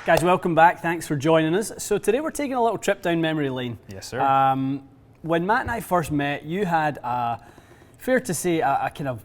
Guys, welcome back. Thanks for joining us. So today we're taking a little trip down memory lane. Yes, sir. When Matt and I first met, you had, fair to say, a kind of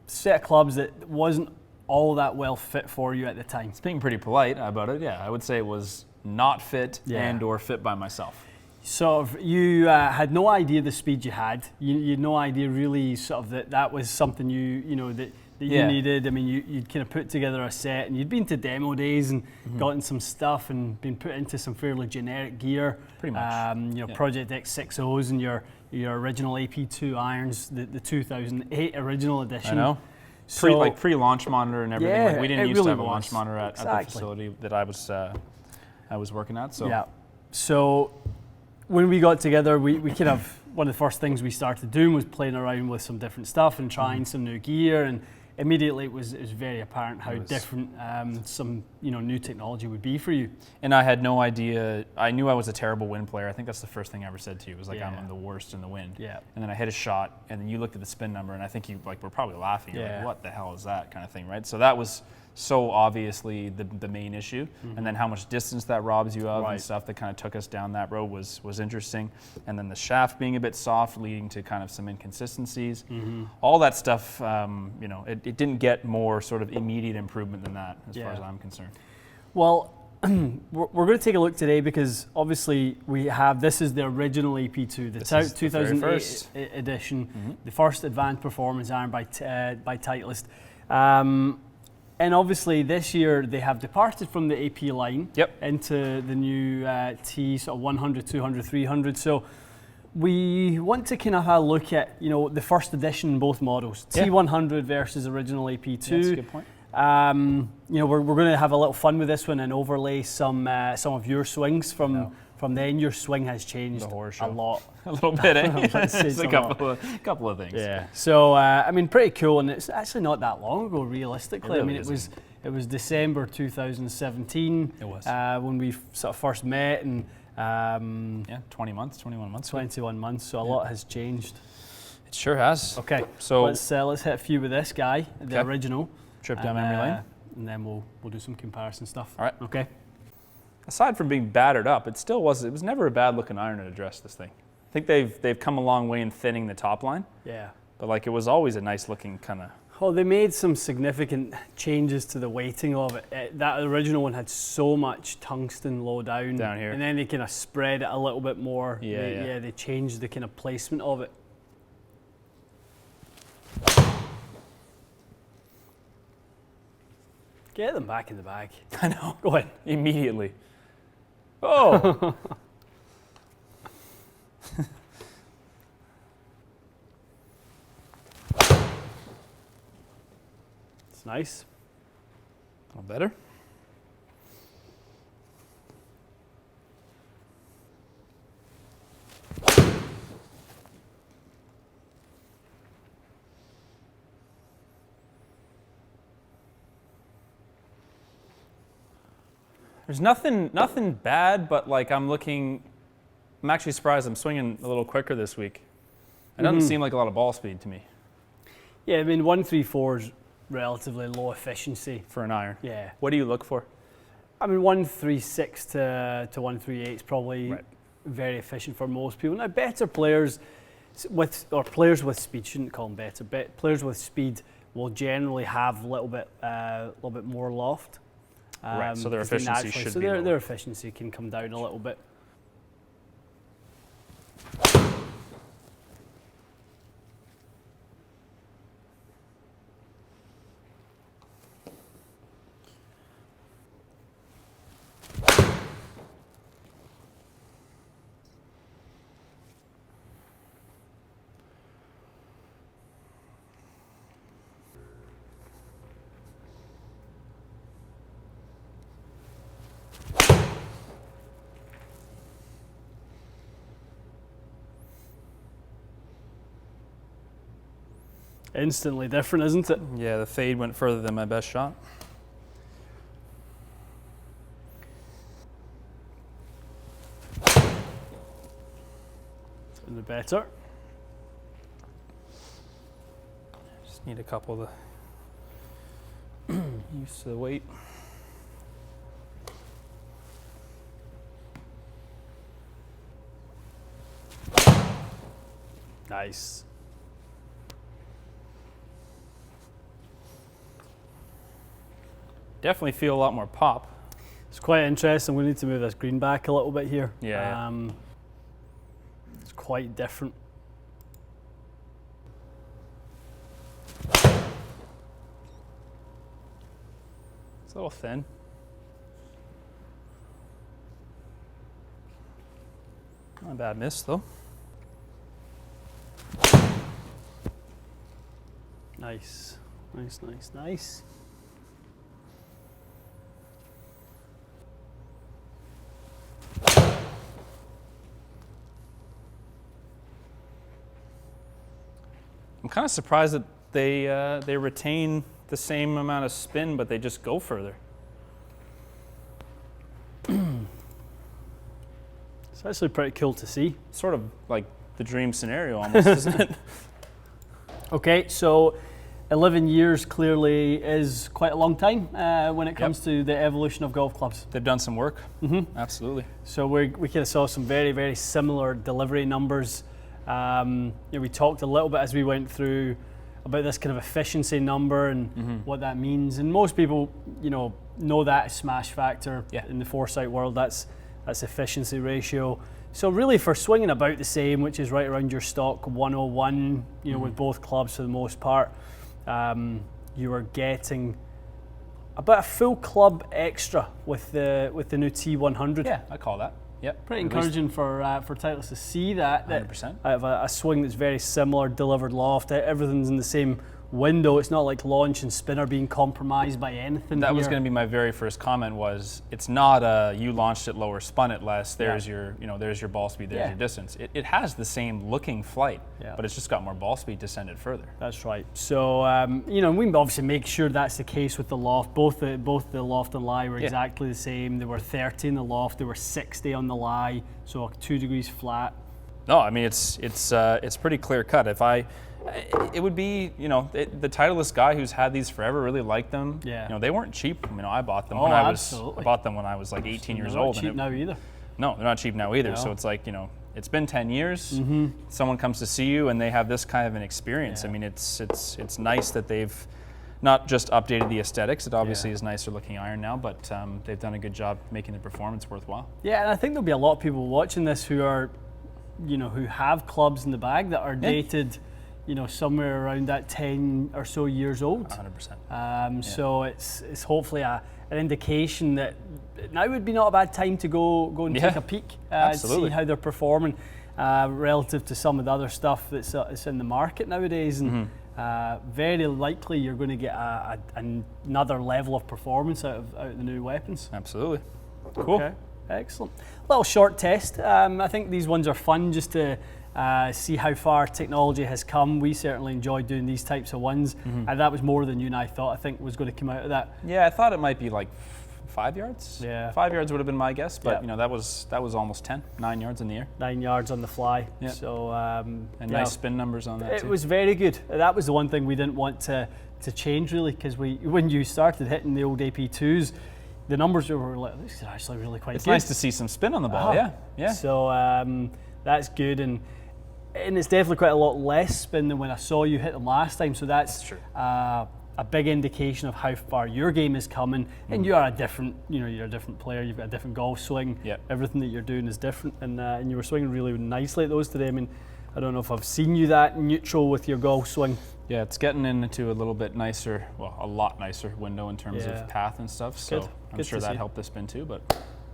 set of clubs that wasn't all that well fit for you at the time. It's being pretty polite about it, yeah. I would say it was not fit and or fit by myself. Sort of, you had no idea the speed you had. You had no idea really sort of that was something that you needed. I mean, you'd kind of put together a set, and you'd been to demo days and gotten some stuff and been put into some fairly generic gear. Pretty much. Project X60s and your original AP2 irons, the 2008 original edition. I know. So, pre-launch monitor and everything. Yeah, we didn't used really to have a was. launch monitor at the Exactly. facility that I was working at. So yeah. So when we got together, we kind of, one of the first things we started doing was playing around with some different stuff and trying some new gear, and immediately it was very apparent how different some new technology would be for you. And I had no idea. I knew I was a terrible wind player. I think that's the first thing I ever said to you. It was like, I'm the worst in the wind. Yeah. And then I hit a wshot, and then you looked at the spin number, and I think you were probably laughing. You're Yeah. like, what the hell is that kind of thing, right? So that was so obviously the main issue. And then how much distance that robs you of and stuff that kind of took us down that road was interesting. And then the shaft being a bit soft, leading to kind of some inconsistencies. All that stuff, it didn't get more sort of immediate improvement than that as far as I'm concerned. Well, we're going to take a look today because obviously this is the original AP2, the 2008 edition, the first advanced performance iron by Titleist. And obviously this year they have departed from the AP line into the new T sort of 100, 200, 300. So we want to kind of have a look at the first edition in both models, T100 versus original AP2. That's a good point. We're going to have a little fun with this one and overlay some of your swings from then. Your swing has changed a lot. A little bit, eh? It's a couple of things. Yeah. So pretty cool, and it's actually not that long ago, realistically. It really it was December 2017. It was when we sort of first met, and 21 months. 21 months. So a lot has changed. It sure has. Okay. So let's hit a few with this guy, the original. Trip down memory lane, and then we'll do some comparison stuff. All right. Okay. Aside from being battered up, it was never a bad looking iron to address this thing. I think they've come a long way in thinning the top line. Yeah. But it was always a nice looking kind of. Oh, they made some significant changes to the weighting of it. That original one had so much tungsten low down here, and then they kind of spread it a little bit more. Yeah. They changed the kind of placement of it. Get them back in the bag. I know. Go ahead. Immediately. Oh! It's nice. A little better. There's nothing bad, but I'm actually surprised I'm swinging a little quicker this week. It doesn't seem like a lot of ball speed to me. Yeah, 134 is relatively low efficiency. For an iron. Yeah. What do you look for? 136 to 138 is probably very efficient for most people. Now, better players players with speed, shouldn't call them better, but players with speed will generally have a little bit more loft. So their efficiency should be lower. Their efficiency can come down a little bit. Instantly different, isn't it? Yeah, the fade went further than my best shot. And the better. Just need a couple to used to the weight. Nice. Definitely feel a lot more pop. It's quite interesting. We need to move this green back a little bit here. Yeah. It's quite different. It's a little thin. Not a bad miss though. Nice, nice, nice, nice. I'm kind of surprised that they retain the same amount of spin, but they just go further. It's actually pretty cool to see. Sort of like the dream scenario almost, isn't it? Okay, so 11 years clearly is quite a long time when it comes to the evolution of golf clubs. They've done some work. Absolutely. So we kind of saw some very, very similar delivery numbers. We talked a little bit as we went through about this kind of efficiency number and what that means. And most people, know that smash factor in the foresight world. That's efficiency ratio. So really for swinging about the same, which is right around your stock 101, with both clubs for the most part, you are getting about a full club extra with the new T100. Yeah, I call that. Yep. Pretty encouraging for Titleist to see that 100%. Out of a swing that's very similar, delivered loft, everything's in the same window. It's not like launch and spinner being compromised by anything. That was going to be my very first comment. Was it's not a you launched it lower, spun it less. There's your there's your ball speed. There's your distance. It has the same looking flight, but it's just got more ball speed descended further. That's right. So we obviously make sure that's the case with the loft. Both the loft and lie were exactly the same. They were 30 in the loft. They were 60 on the lie. So 2 degrees flat. No, I mean it's pretty clear cut. It would be, the Titleist guy who's had these forever really liked them. Yeah. They weren't cheap. I bought them absolutely. I bought them when I was like 18 years old. They're not cheap now either. No, they're not cheap now either. No. So it's like, it's been 10 years. Someone comes to see you and they have this kind of an experience. Yeah. I mean, it's nice that they've not just updated the aesthetics. It obviously is nicer looking iron now, but they've done a good job making the performance worthwhile. Yeah, and I think there'll be a lot of people watching this who are, who have clubs in the bag that are dated, somewhere around that 10 or so years old. 100%. So it's hopefully an indication that now would be not a bad time to go and take a peek to see how they're performing relative to some of the other stuff that's in the market nowadays. And very likely you're going to get another level of performance out of the new weapons. Absolutely. Cool. Okay. Excellent. Little short test. I think these ones are fun just to see how far technology has come. We certainly enjoyed doing these types of ones, and that was more than you and I thought I think was going to come out of that. Yeah, I thought it might be like 5 yards. Yeah, 5 yards would have been my guess, but that was almost 10, 9 yards in the air. 9 yards on the fly. Yeah. So and nice spin numbers on that. It was very good. That was the one thing we didn't want to change really, because when you started hitting the old AP2s, the numbers were like, this is actually really quite good. It's nice to see some spin on the ball. Yeah. So that's good, and it's definitely quite a lot less spin than when I saw you hit them last time. So that's true. A big indication of how far your game is coming. And you are a different, you're a different player. You've got a different golf swing. Yep. Everything that you're doing is different, and you were swinging really nicely at those today. I mean, I don't know if I've seen you that neutral with your golf swing. Yeah, it's getting into a little bit nicer, well, a lot nicer window in terms of path and stuff. So I'm sure that helped the spin too, but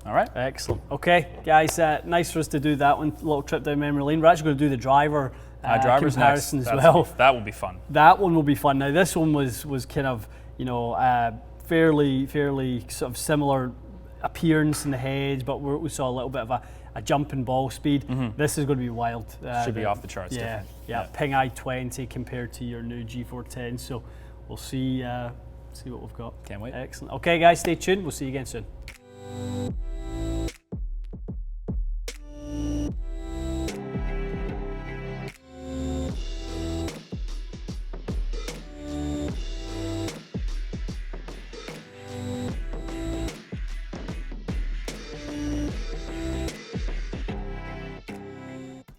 all right. Excellent. Okay, guys, nice for us to do that one, little trip down memory lane. We're actually going to do the driver's comparison as well. That will be fun. That one will be fun. Now, this one was kind of, fairly sort of similar appearance in the hedge, but we saw a little bit of a jump in ball speed. This is going to be wild. Should be off the charts. Yeah. Ping I-20 compared to your new G410. So we'll see what we've got. Can't wait. Excellent. Okay, guys, stay tuned. We'll see you again soon.